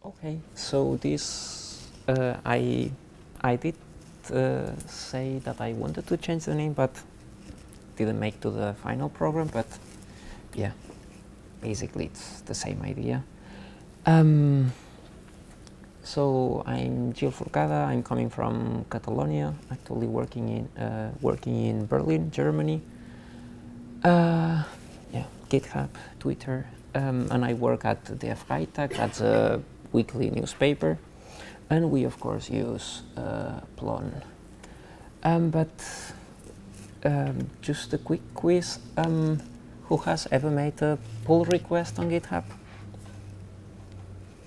Okay, so this I did say that I wanted to change the name, but didn't make to the final program. But yeah, basically it's the same idea. So I'm Gil Forcada. I'm coming from Catalonia, actually working in Berlin, Germany. Yeah, GitHub, Twitter, and I work at the Freitag. That's a weekly newspaper, and we of course use Plone. But just a quick quiz: who has ever made a pull request on GitHub?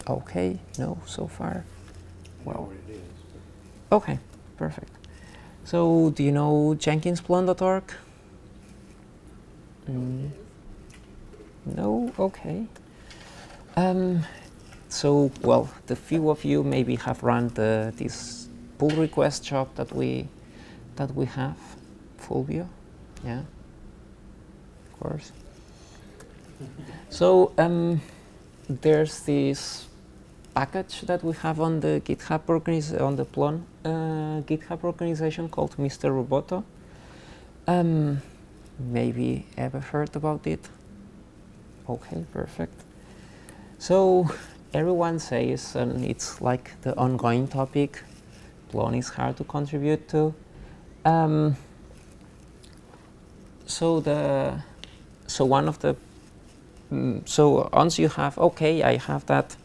Okay, no, so far. Well, what it is. okay, perfect. So, do you know Jenkins.plone.org? No, okay. So, well, the few of you maybe have run this pull request job that we have, Fulvio, yeah, of course. So there's this package that we have on the GitHub on the Plone GitHub organization called Mr. Roboto. Maybe ever heard about it? Okay, perfect. So everyone says, and it's like the ongoing topic, Plone is hard to contribute to. So one of the so once you have, okay, I have that.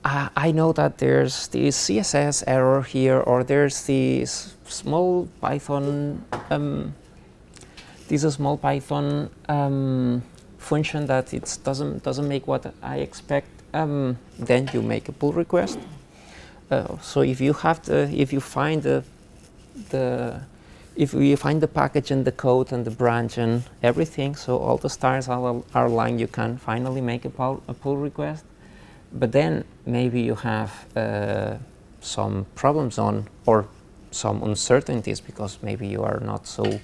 I know that there's this CSS error here, or there's this small Python function that it doesn't make what I expect. Then you make a pull request. So if you find the package and the code and the branch and everything, so all the stars are aligned, you can finally make a pull request. But then maybe you have some problems or some uncertainties because maybe you are not so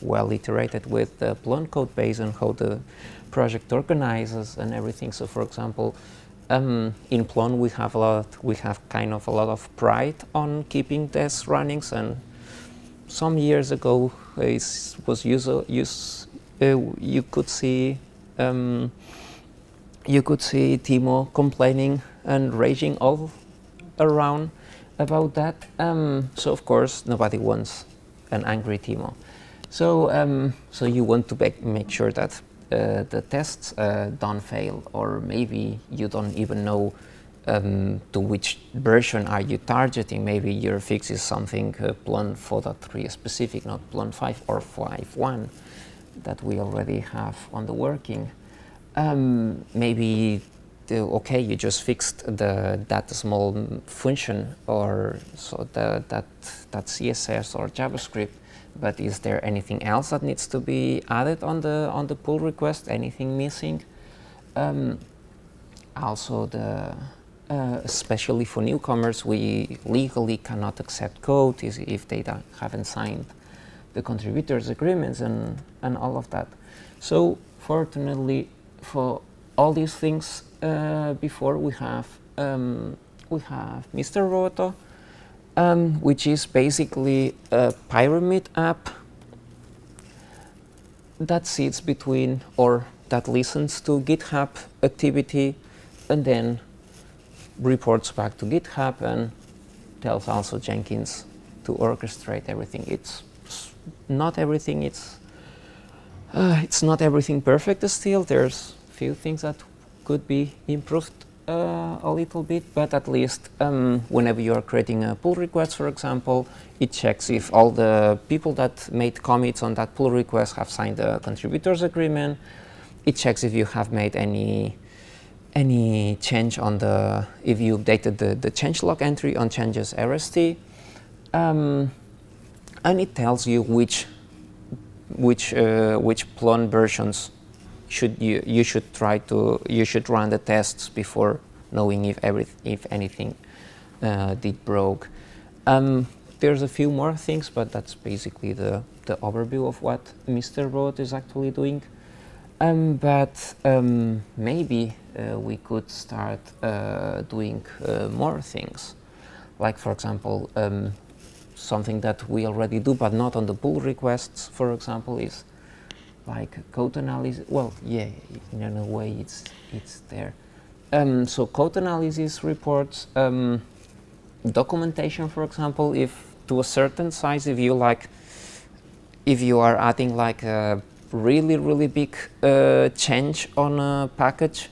well iterated with the Plone code base and how the project organizes and everything. So, for example, in Plone we have kind of a lot of pride on keeping tests running, and some years ago you could see Timo complaining and raging all around about that. So of course nobody wants an angry Timo. So so you want to make sure that the tests don't fail, or maybe you don't even know to which version are you targeting. Maybe your fix is something Plone 4.3 specific, not Plone 5 or 5.1 that we already have on the working. Maybe okay, you just fixed that small function or so that CSS or JavaScript, but is there anything else that needs to be added on the pull request? Anything missing? Also, especially for newcomers, we legally cannot accept code if they haven't signed the contributors agreements and all of that. So fortunately, for all these things, before we have Mr. Roboto, which is basically a pyramid app that sits between, or that listens to GitHub activity and then reports back to GitHub and tells also Jenkins to orchestrate everything. It's not everything. It's not everything perfect still. There's few things that could be improved a little bit, but at least whenever you are creating a pull request, for example, it checks if all the people that made commits on that pull request have signed the contributors agreement. It checks if you have made any change on if you updated the changelog entry on changes RST, and it tells you which Plone versions you should run the tests before knowing if anything did broke. There's a few more things, but that's basically the overview of what Mr. Roboto is actually doing. But maybe we could start doing more things. Like, for example, something that we already do, but not on the pull requests, for example, is like code analysis. Well, yeah, in a way it's there. So code analysis reports, documentation, for example, if to a certain size, if you are adding like a really big change on a package,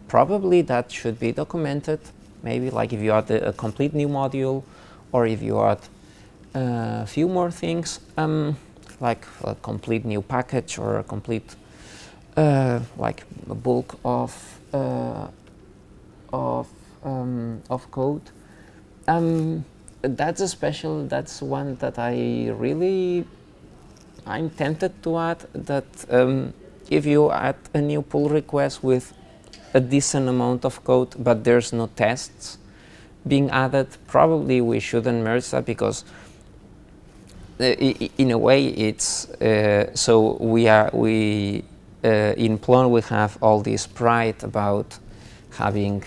probably that should be documented. Maybe like if you add a complete new module, or if you add a few more things, like a complete new package or a complete like a bulk of code. That's one that I'm tempted to add, that if you add a new pull request with a decent amount of code, but there's no tests being added, probably we shouldn't merge that, because in a way it's so we in Plone we have all this pride about having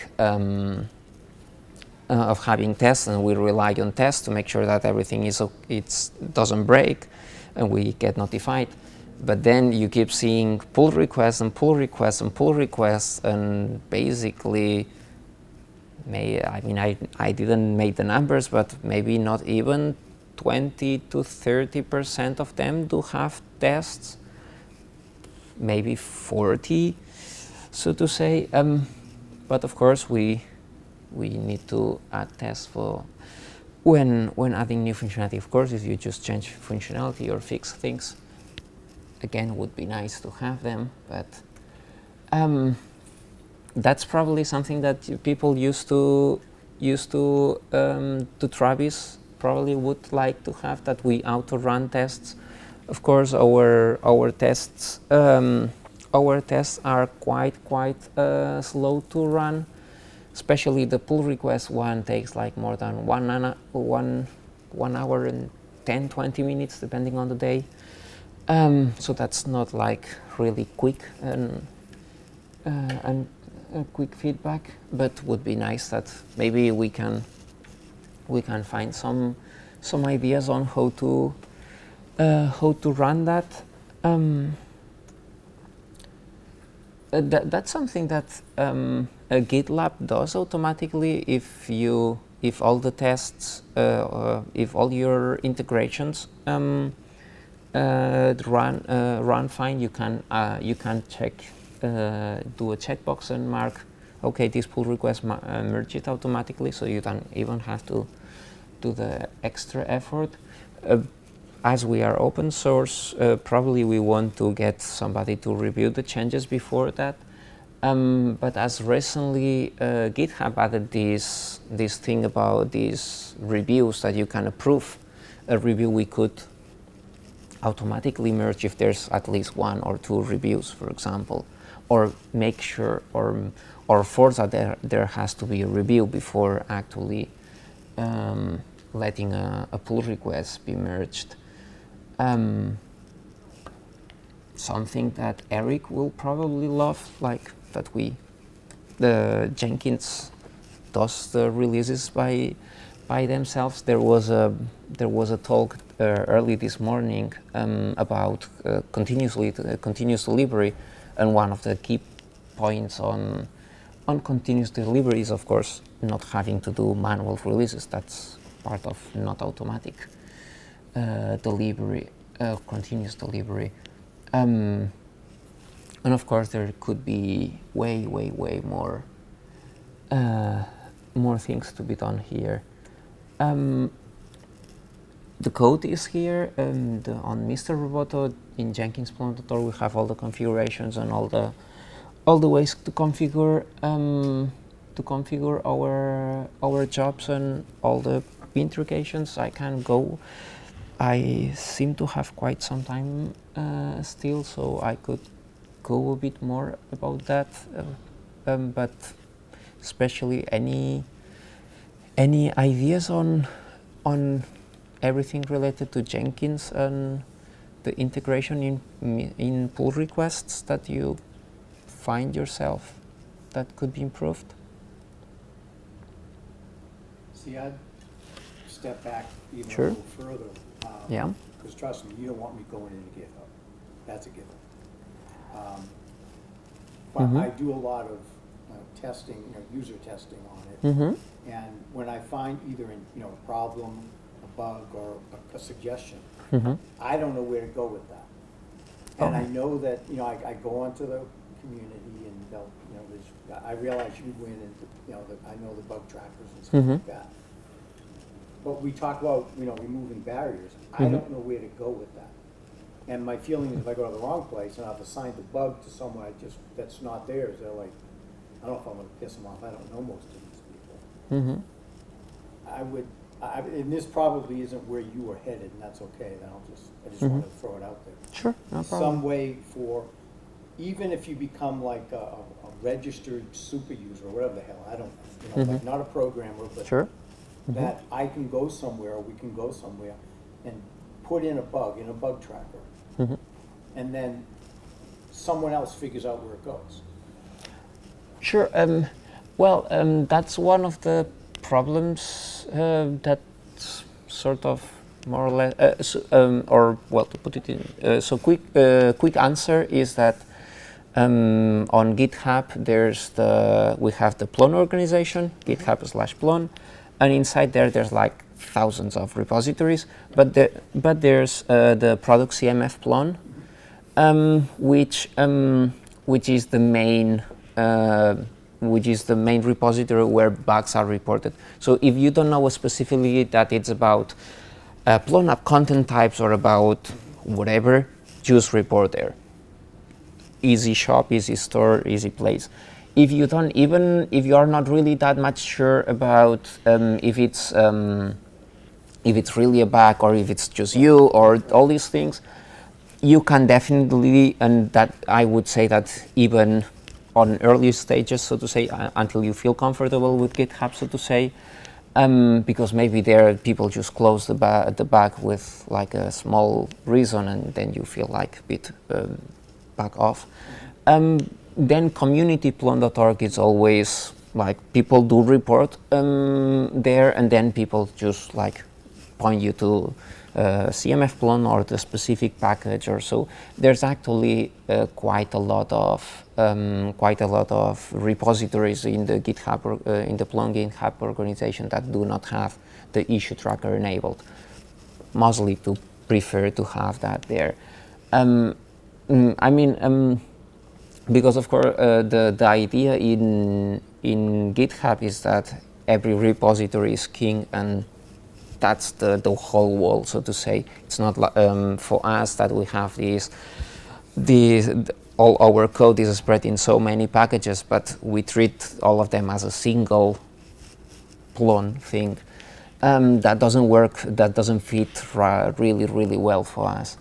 tests, and we rely on tests to make sure that everything doesn't break and we get notified. But then you keep seeing pull requests and pull requests and pull requests, and basically, I didn't make the numbers, but maybe not even 20 to 30% of them do have tests, maybe 40, so to say. But of course, we need to add tests for when adding new functionality. Of course, if you just change functionality or fix things, again, would be nice to have them. But that's probably something that people used to Travis probably would like to have, that we auto-run tests. Of course, our tests are quite slow to run. Especially the pull request one takes like more than 1 hour and 10-20 minutes, depending on the day. So that's not like really quick and quick feedback, but would be nice that maybe we can find some ideas on how to run that. That's something that a GitLab does automatically. If all the tests, if all your integrations run fine, you can check, do a checkbox and mark, okay, this pull request merge it automatically, so you don't even have to do the extra effort. As we are open source, probably we want to get somebody to review the changes before that. But as recently GitHub added this thing about these reviews, that you can approve a review, we could automatically merge if there's at least 1 or 2 reviews, for example, or make sure or force that there has to be a review before actually letting a pull request be merged. Something that Eric will probably love, like that the Jenkins does the releases by themselves. There was a talk early this morning about continuous delivery, and one of the key points on continuous delivery is, of course, not having to do manual releases. That's part of not automatic delivery, continuous delivery. And of course, there could be way more things to be done here. The code is here, and on Mr. Roboto in Jenkins Plone.org we have all the configurations and all the ways to configure our jobs and all the integrations. I seem to have quite some time still, so I could go a bit more about that. But especially any ideas on everything related to Jenkins and the integration in pull requests that you find yourself that could be improved? See, I'd step back even Sure. a little further. Yeah. Because trust me, you don't want me going into GitHub. That's a given. But Mhm. I do a lot of testing, user testing on it. Mm-hmm. And when I find either a problem, a bug, or a suggestion, Mm-hmm. I don't know where to go with that. And I Oh. know that, I go onto the community and they'll, I realize you went into, I know the bug trackers and stuff Mhm. like that. But we talk about, removing barriers. I Mhm. don't know where to go with that. And my feeling is if I go to the wrong place and I've assigned the bug to someone that's not theirs, they're like, I don't know if I'm gonna piss them off. I don't know most of these people. Mm-hmm. And this probably isn't where you are headed, and that's okay. Then I just wanted to throw it out there. Sure, no problem. Some way for, even if you become like a registered super user or whatever the hell, I don't know, like not a programmer, but Sure. that I can go somewhere, or we can go somewhere, and put in a bug in a bug tracker, Mhm. and then someone else figures out where it goes. Sure. That's one of the problems that's sort of more or less, to put it in, quick answer is that on GitHub we have the Plone organization, GitHub/Plone, and inside there's like thousands of repositories, but there's the product CMF Plone, which is the main repository where bugs are reported. So if you don't know specifically that it's about Plone app content types or about whatever, just report there. Easy shop, easy store, easy place. If you are not really that much sure about if it's really a bug or if it's just you or all these things, you can definitely, and that I would say that even on early stages, so to say, until you feel comfortable with GitHub, so to say, because maybe there people just close the bug with like a small reason, and then you feel like a bit back off. Then community.plone.org is always like people do report there, and then people just like point you to CMF Plone or the specific package or so. There's actually quite a lot of repositories in the GitHub in the Plone GitHub organization that do not have the issue tracker enabled. Mostly to prefer to have that there. Because of course the idea in GitHub is that every repository is king, and that's the whole wall, so to say. It's not for us that we have all our code is spread in so many packages, but we treat all of them as a single Plone thing. That doesn't work. That doesn't fit really well for us.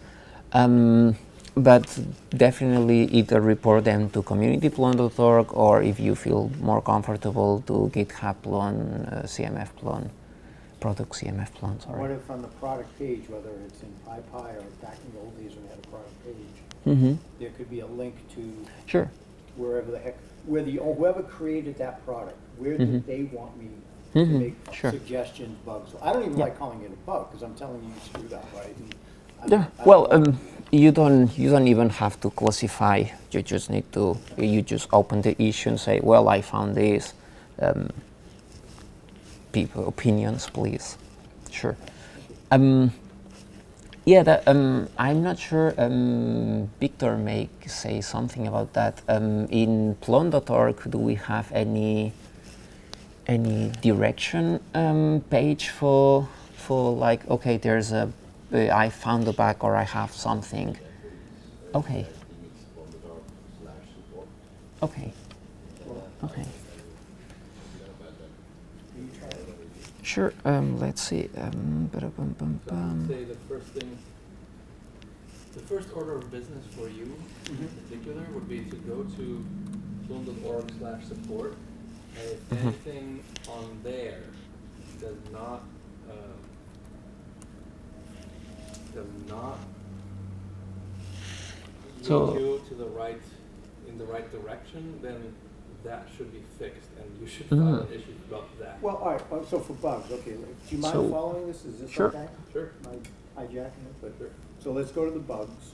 But definitely either report them to community.plone.org, or if you feel more comfortable, to GitHub Plone, CMF Plone, product CMF Plone, sorry. What if on the product page, whether it's in PyPy or back in the old days when we had a product page, there could be a link to Sure. wherever the heck, whoever created that product, where did they want me to make Sure. suggestions, bugs? I don't even like calling it a bug, because I'm telling you screwed up, right? And Yeah. Well, you don't even have to classify. You just need to. You just open the issue and say, "Well, I found this. People opinions, please." Sure. Yeah. I'm not sure. Victor may say something about that. In Plone.org, do we have any direction page for like, okay, there's I found a bug or I have something. Okay. Okay. Okay. Sure. Let's see. So I would say the first order of business for you in particular would be to go to plone.org/support, and if anything on there does not lead you to in the right direction, then that should be fixed, and you should Mhm. file an issue about that. Well, all right, so for bugs, okay, do you mind So- following this? Is this Sure. okay? Sure. Am I hijacking it? But, Sure. so let's go to the bugs.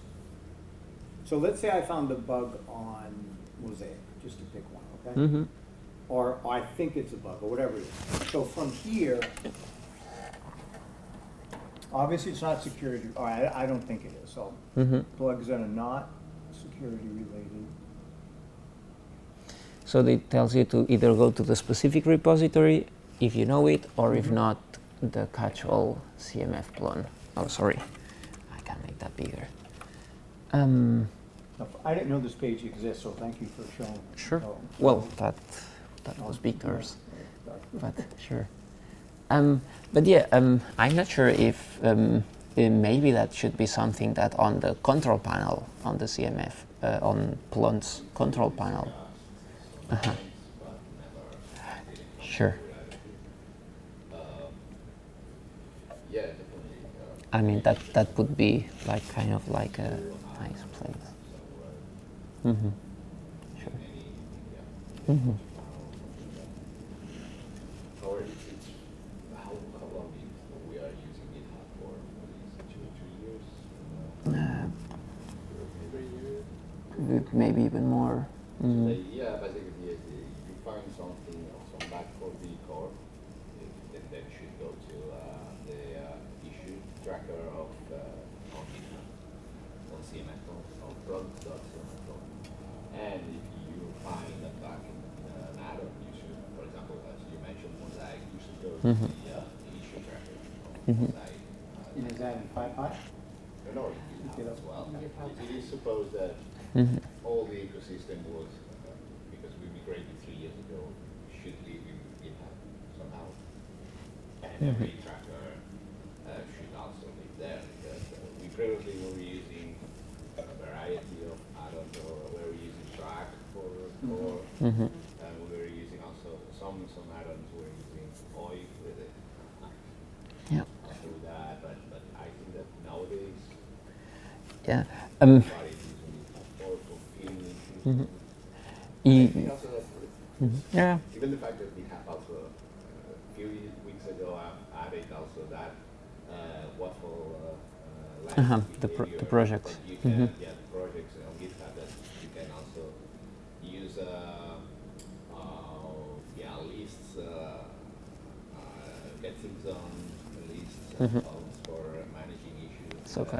So let's say I found a bug on Mosaic, just to pick one, okay? Mm-hmm. Or I think it's a bug, or whatever it is. So from here, obviously it's not security, or I don't think it is, so Mm-hmm. bugs that are not security related. So it tells you to either go to the specific repository if you know it, or if not, the catch-all CMF Plone. Oh, sorry, I can make that bigger. I didn't know this page exists, so thank you for showing it. Sure. So- Well, that was Victor's, but sure. But yeah, I'm not sure if maybe that should be something that on the control panel on the CMF, on Plone's control panel. Uh-huh. Sure. Yeah, definitely. I mean that would be like kind of like a nice place. Mm-hmm. Sure. Mm-hmm. Or it's how long we are using GitHub for? 2 or 3 years? 3 years? Maybe even more. Mm. Yeah, basically, if you find something or some bug for the core, then you should go to the issue tracker of on GitHub, on CMS, on product.cmf. And if you find a bug in an add-on, you should, for example, as you mentioned, Mosaic, you should go to the issue tracker of Mosaic. And is that in PyPy? No, you GitHub as well. It is supposed that Mm-hmm. all the ecosystem was, because we migrated 3 years ago, should live in GitHub somehow. And every tracker should also live there, because we previously were using a variety of add-ons, or we were using Track for core, Mm-hmm. and we were using also some add-ons were using OI with it. Yeah. So that, but I think that nowadays, Yeah. everybody is using GitHub for fulfilling issues. Mhm. I E- think also that yeah. even the fact that we have also a few weeks ago added also that waffle The projects. that you can, Mhm. yeah, the projects on GitHub that you can also use lists, get things on lists and Mhm. columns for managing issues. So Maybe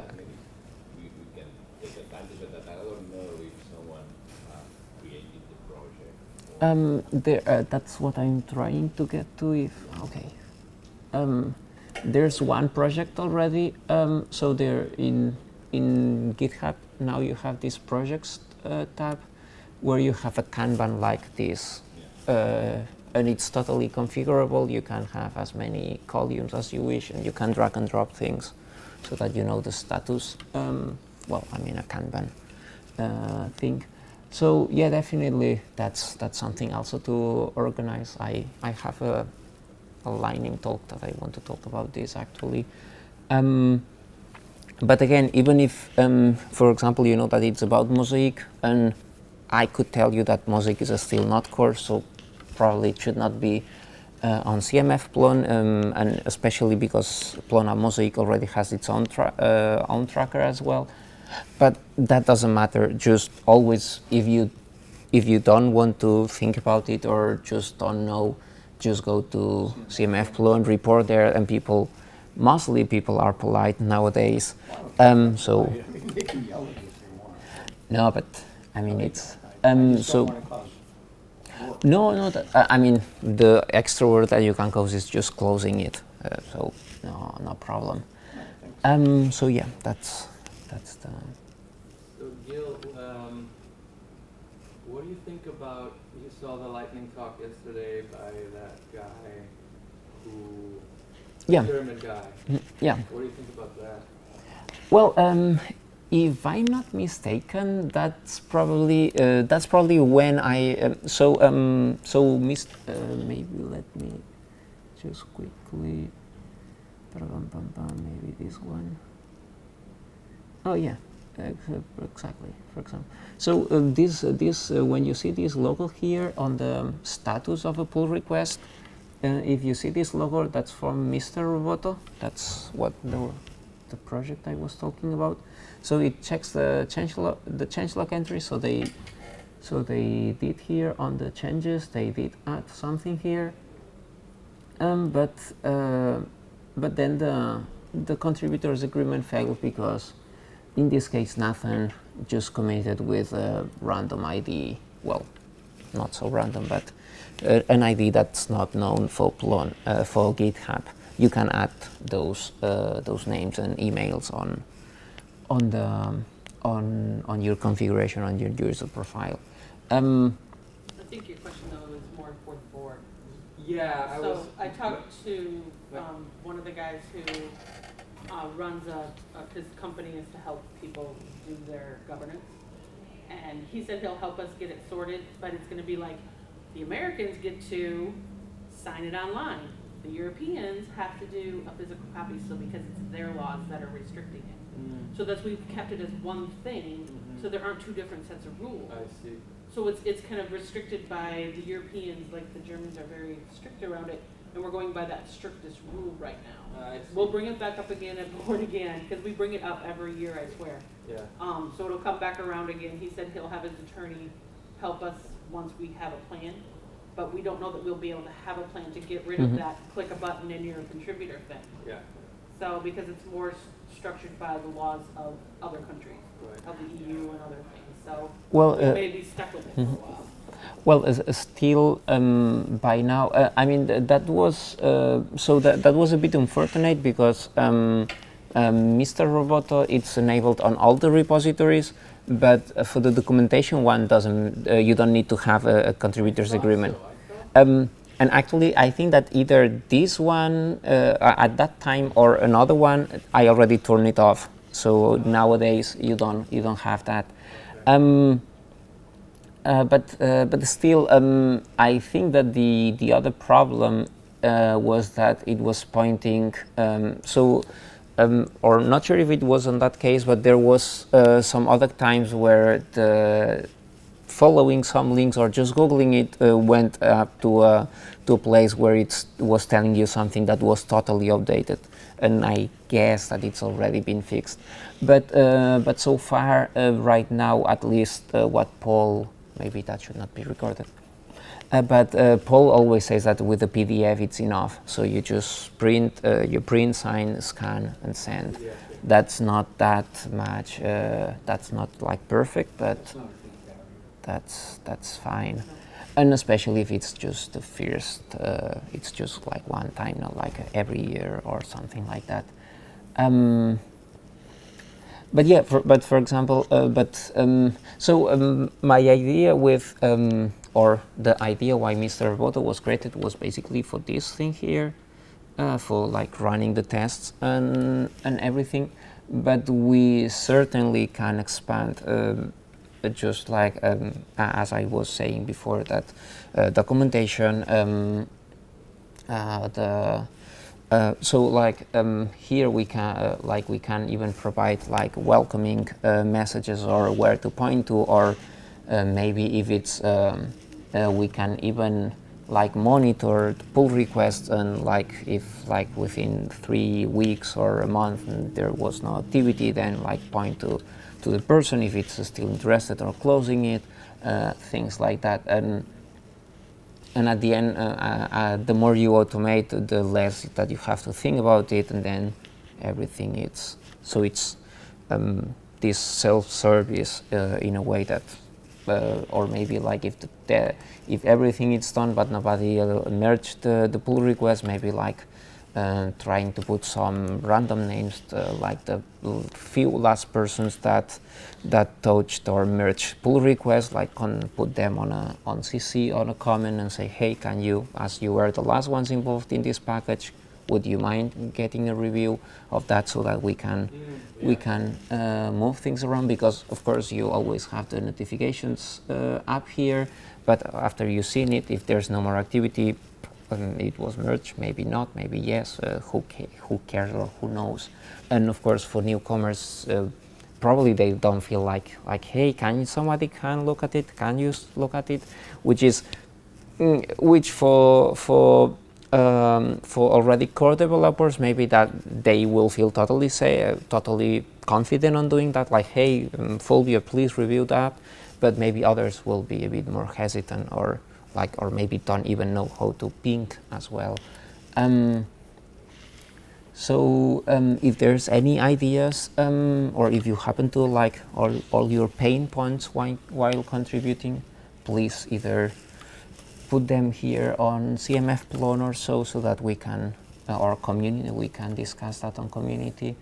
we can take advantage of that. I don't know if someone created the project. That's what I'm trying to get to. If okay, there's one project already. So there in GitHub now you have this projects tab where you have a Kanban like this, and it's totally configurable. You can have as many columns as you wish, and you can drag and drop things so that you know the status. Well, I mean a Kanban thing. So yeah, definitely that's something also to organize. I have a lightning talk that I want to talk about this actually. But again, even if, for example, you know that it's about Mosaic, and I could tell you that Mosaic is still not core, so probably it should not be on CMF Plone, and especially because Plone and Mosaic already has its own tracker as well. But that doesn't matter. Just always, if you don't want to think about it or just don't know, just go to CMF Plone, report there, and mostly people are polite nowadays. So They can yell at you if they want. no, but I mean it's I just so. don't wanna cause work. No, I mean the extra word that you can cause is just closing it. So no problem. So yeah, that's the. So Gil, what do you think about, you saw the lightning talk yesterday by that guy who, Yeah. German guy. Yeah. What do you think about that? Well, if I'm not mistaken, that's probably when I maybe let me just quickly. Maybe this one. Oh yeah. Exactly, for example. So this when you see this logo here on the status of a pull request, if you see this logo, that's from Mr. Roboto. That's what the project I was talking about. So it checks the changelog entry. So they did here on the changes. They did add something here, but then the contributors agreement failed because in this case Nathan just committed with a random ID. Well, not so random, but an ID that's not known for Plone, for GitHub. You can add those names and emails on your configuration on your user profile. I think your question though is more for the board. Yeah, I talked to one of the guys who runs his company is to help people do their governance, and he said he'll help us get it sorted, but it's going to be like the Americans get to sign it online. The Europeans have to do a physical copy still because it's their laws that are restricting it. So that's we've kept it as one thing, so there aren't two different sets of rules. I see. So it's kind of restricted by the Europeans, like the Germans are very strict around it, and we're going by that strictest rule right now. I see. We'll bring it back up again at board again, because we bring it up every year, I swear. Yeah. So it'll come back around again. He said he'll have his attorney help us once we have a plan, but we don't know that we'll be able to have a plan to get rid of that click a button in your contributor thing. Yeah. So, because it's more structured by the laws of other countries, Right. of the EU and other things. So Well, we may be stuck with it for a while. Well, still, by now, I mean, that was that was a bit unfortunate because Mr. Roboto, it's enabled on all the repositories, but for the documentation one, doesn't. You don't need to have a contributors agreement. And actually, I think that either this one at that time or another one, I already turned it off. So nowadays, you don't have that. But still, I think that the other problem was that it was pointing. Or not sure if it was on that case, but there was some other times where the following some links or just googling it went up to a place where it was telling you something that was totally updated, and I guess that it's already been fixed. But so far, right now, at least what Paul, maybe that should not be recorded. But Paul always says that with the PDF it's enough. So you just print, sign, scan, and send. Yeah. That's not that much. That's not like perfect, but that's fine. And especially if it's just the first, it's just like one time, not like every year or something like that. But yeah, for example, my idea with or the idea why Mr. Roboto was created was basically for this thing here, for like running the tests and everything. But we certainly can expand, just like as I was saying before, that documentation, here we can even provide like welcoming messages or where to point to, or maybe if it's we can even like monitor pull requests, and like if like within 3 weeks or a month and there was no activity, then like point to the person if it's still interested, or closing it, things like that. And at the end, the more you automate, the less that you have to think about it, and then everything it's this self-service in a way that, or maybe like if everything is done but nobody merged the pull request, maybe like trying to put some random names, like the few last persons that touched or merged pull requests, like can put them on CC on a comment and say, hey, can you, as you were the last ones involved in this package, would you mind getting a review of that, so that we can move things around? Because of course you always have the notifications up here, but after you've seen it, if there's no more activity, it was merged, maybe not, maybe yes, who cares or who knows? And of course for newcomers, probably they don't feel like hey, somebody can look at it? Can you look at it? Which is which for already core developers, maybe that they will feel totally confident on doing that. Like, hey, Fulvio, please review that. But maybe others will be a bit more hesitant, or maybe don't even know how to ping as well. So if there's any ideas, or if you happen to like all your pain points while contributing, please either put them here on CMF Plone or so that we can, our community, we can discuss that on community.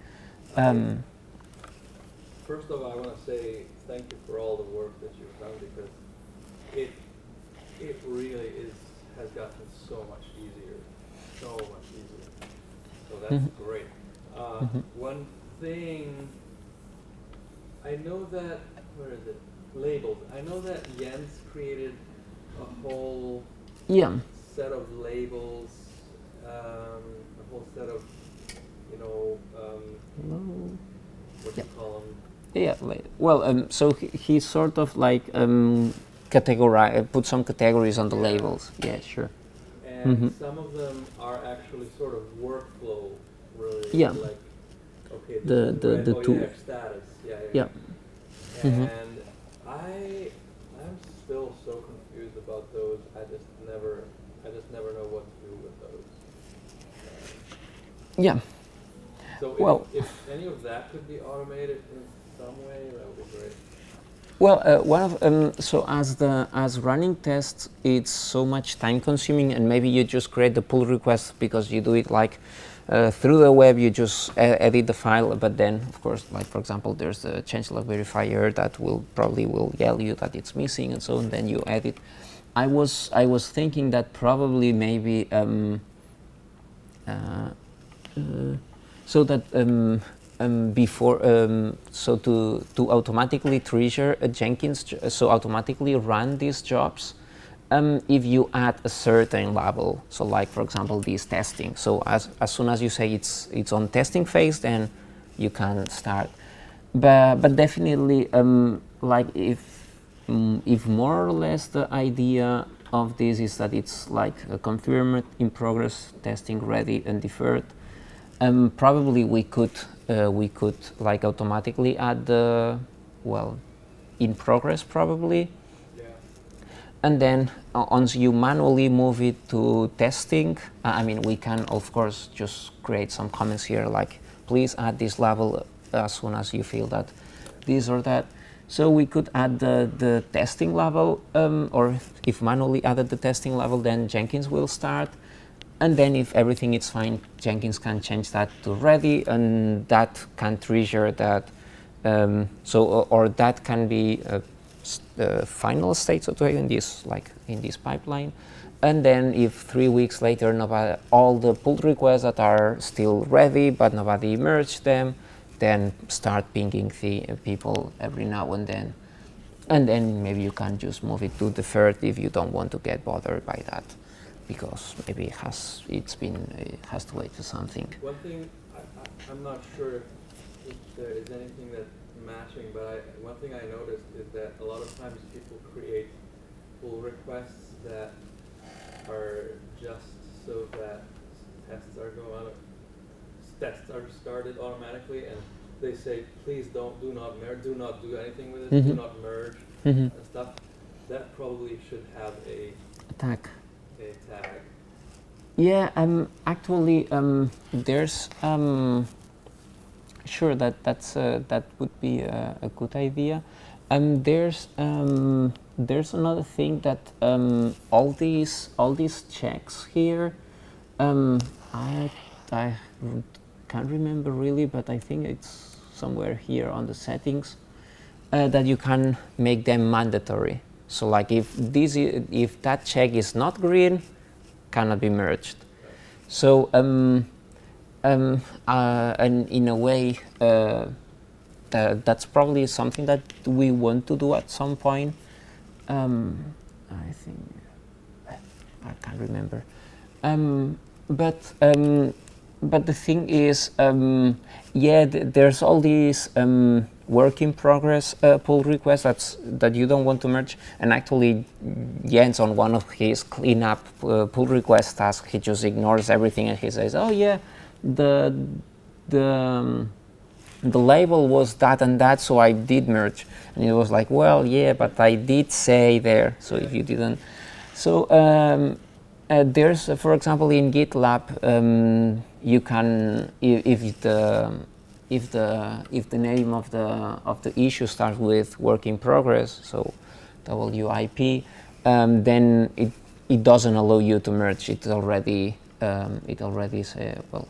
First of all, I want to say thank you for all the work that you've done, because it really has gotten so much easier. So that's great. One thing, I know that, where is it? Labels. I know that Jens created a whole set of labels, a whole set of, what do you call them? Yeah, well, so he sort of like put some categories on the labels. Yeah, sure. And some of them are actually sort of workflow related. Yeah. Like, okay, The tool. status. Yeah. And I'm still so confused about those. I just never know what to do with those. Yeah. So if any of that could be automated in some way, that would be great. Well, one of so as running tests, it's so much time consuming, and maybe you just create the pull request because you do it like through the web. You just edit the file, but then of course, like for example, there's the changelog verifier that will yell you that it's missing, and so on. Then you edit. I was thinking that probably maybe so that before so to automatically trigger a Jenkins, so automatically run these jobs, if you add a certain level. So like for example this testing, so as soon as you say it's on testing phase, then you can start. But definitely like if more or less the idea of this is that it's like a confirmed, in progress, testing, ready, and deferred, probably we could like automatically add the in progress probably. Yeah. And then once you manually move it to testing, I mean we can of course just create some comments here like please add this level as soon as you feel that this or that. So we could add the testing level, or if manually added the testing level, then Jenkins will start. And then if everything is fine, Jenkins can change that to ready, and that can trigger that. Or that can be the final state, so to in this pipeline. And then if 3 weeks later, all the pull requests that are still ready, but nobody merged them, then start pinging the people every now and then. And then maybe you can just move it to deferred if you don't want to get bothered by that, because maybe it has to wait for something. One thing, I'm not sure if there is anything that's matching, but one thing I noticed is that a lot of times people create pull requests that are just so that tests are started automatically, and they say, please do not merge, do not do anything with it, do not merge, and stuff. That probably should have a tag. Yeah, actually, there's sure that would be a good idea. There's another thing that all these checks here. I can't remember really, but I think it's somewhere here on the settings that you can make them mandatory. So like if that check is not green, cannot be merged. So and in a way that's probably something that we want to do at some point. I think I can't remember. But but the thing is, there's all these work in progress pull requests that you don't want to merge. And actually, Jens, on one of his cleanup pull request tasks, he just ignores everything and he says, "Oh yeah, the the label was that and that, so I did merge." And it was like, well, yeah, but I did say there. So if you didn't, so there's, for example, in GitLab, you can, if the name of the issue starts with work in progress, so WIP, then it doesn't allow you to merge. It already say, well,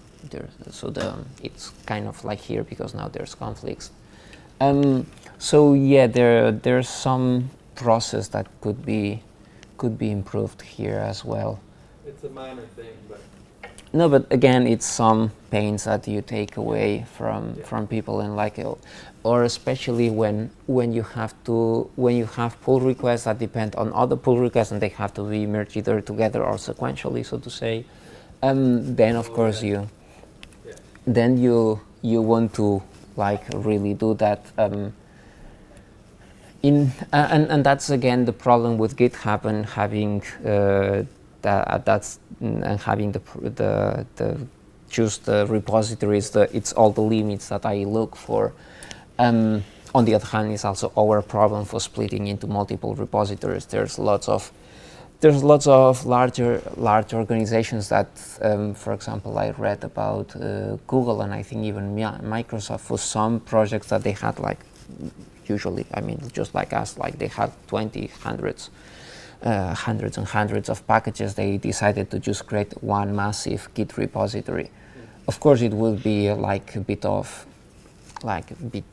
it's kind of like here because now there's conflicts. So yeah, there's some process that could be improved here as well. It's a minor thing, but no, but again, it's some pains that you take away from people, and like, or especially when you have pull requests that depend on other pull requests and they have to be merged either together or sequentially, so to say. Then of course you want to like really do that. And that's again the problem with GitHub and having having the choose the repositories. It's all the limits that I look for. On the other hand, it's also our problem for splitting into multiple repositories. There's lots of large organizations that, for example, I read about Google and I think even Microsoft, for some projects that they had, like usually, I mean, just like us, like they had hundreds and hundreds of packages. They decided to just create one massive Git repository. Of course, it would be like a bit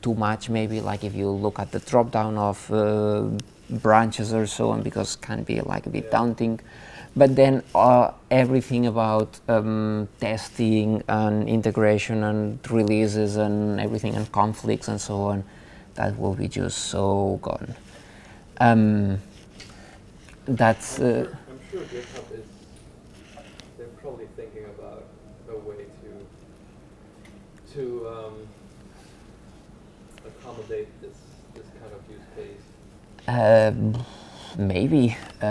too much, maybe, like if you look at the drop down of branches or so on, because it can be like a bit daunting. But then everything about testing and integration and releases and everything and conflicts and so on, that will be just so gone. That's. I'm sure GitHub they're probably thinking about a way to accommodate this kind of use case. Maybe. We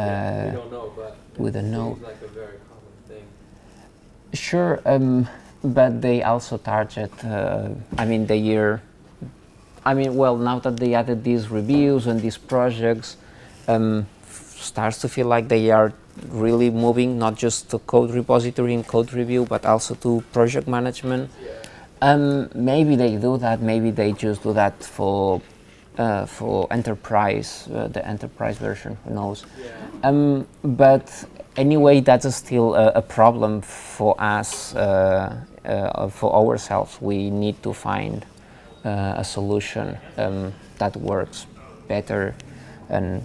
don't know, but with it a no. seems like a very common thing. Sure, but they also target. Well, now that they added these reviews and these projects, starts to feel like they are really moving not just to code repository and code review, but also to project management. Maybe they do that. Maybe they just do that for enterprise, the enterprise version. Who knows? But anyway, that's still a problem for us, for ourselves. We need to find a solution that works better, and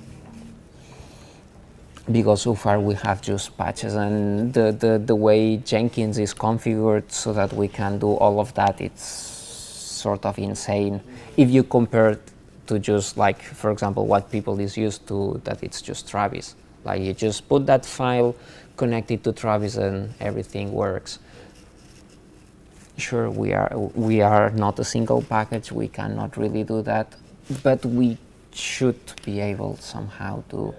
because so far we have just patches, and the way Jenkins is configured so that we can do all of that, it's sort of insane if you compare it to just, like, for example, what people is used to, that it's just Travis. Like, you just put that file, connect it to Travis, and everything works. Sure, we are not a single package, we cannot really do that, but we should be able somehow to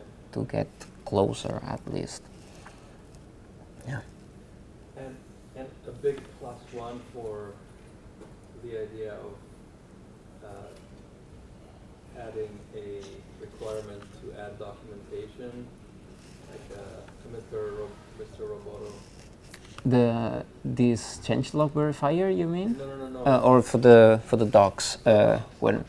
get closer, at least. Yeah. And a big plus one for the idea of adding a requirement to add documentation, like Mr. Roboto. This changelog verifier, you mean? No. Or for the docs, when.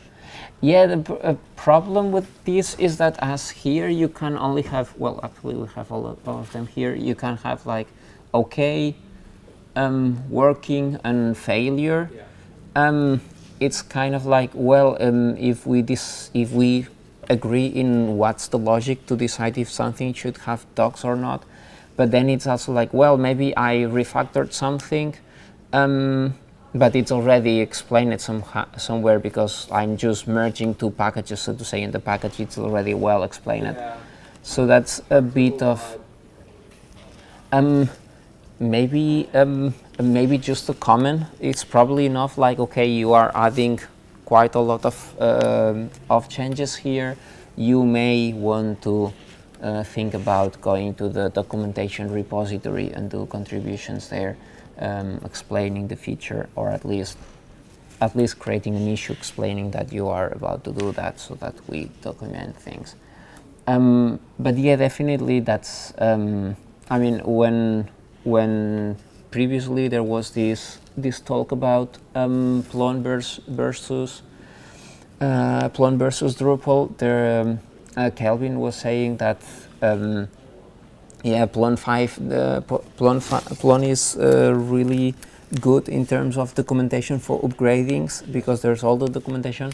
Yeah, the problem with this is that as here you can only have, well, actually we have all of them here. You can have like okay, working, and failure. It's kind of like, well, if we agree in what's the logic to decide if something should have docs or not, but then it's also like, well, maybe I refactored something, but it's already explained somewhere because I'm just merging two packages, so to say, in the package it's already well explained. So that's a bit of, maybe just a comment. It's probably enough. Like, okay, you are adding quite a lot of changes here. You may want to think about going to the documentation repository and do contributions there, explaining the feature, or at least creating an issue explaining that you are about to do that, so that we document things. But yeah, definitely that's. I mean, when previously there was this talk about Plone versus Drupal, there Kelvin was saying that yeah, Plone 5, Plone is really good in terms of documentation for upgradings, because there's all the documentation.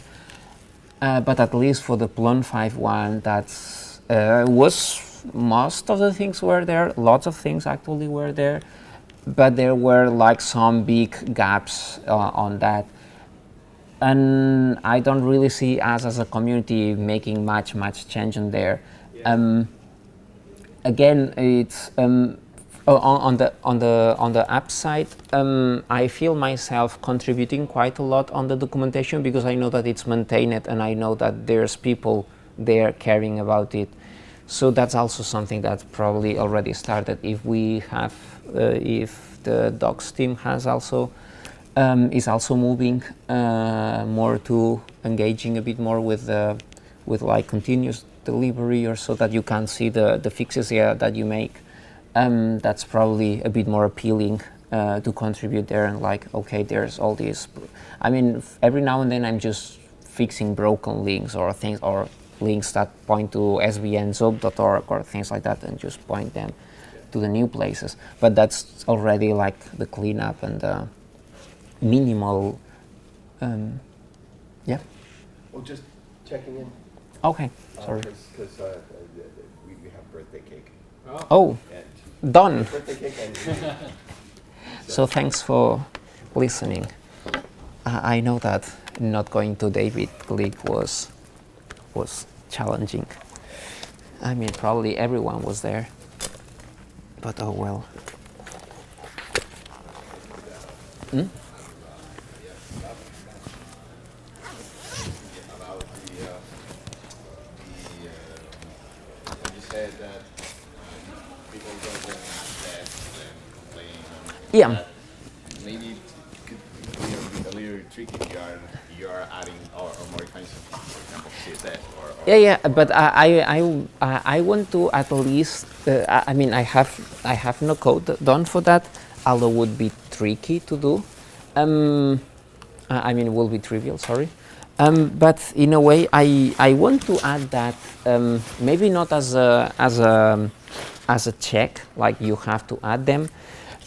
But at least for the Plone 5 one, that's was most of the things were there. Lots of things actually were there, but there were like some big gaps on that. And I don't really see us as a community making much change in there. Yeah. Again, it's on the app side. I feel myself contributing quite a lot on the documentation, because I know that it's maintained and I know that there's people there caring about it. So that's also something that probably already started. If we have, if the docs team has also is also moving more to engaging a bit more with like continuous delivery, or so that you can see the fixes that you make. That's probably a bit more appealing to contribute there, and like, okay, there's all these. I mean, every now and then I'm just fixing broken links or things, or links that point to svnzob.org or things like that, and just point them to the new places. But that's already like the cleanup and minimal. Yeah. Well, just checking in. Okay. Sorry. Because we have birthday cake. Oh, done. Birthday cake and So thanks for listening. I know that not going to David Glick was challenging. I mean, probably everyone was there, but oh well. Hmm? about you said that people don't get that and complain. Yeah. That maybe it could be a little tricky if you are adding or modifying something, for example, CSS or Yeah, but I want to at least. I mean, I have no code done for that, although it would be tricky to do. I mean, it will be trivial. Sorry. But in a way, I want to add that, maybe not as a check, like you have to add them,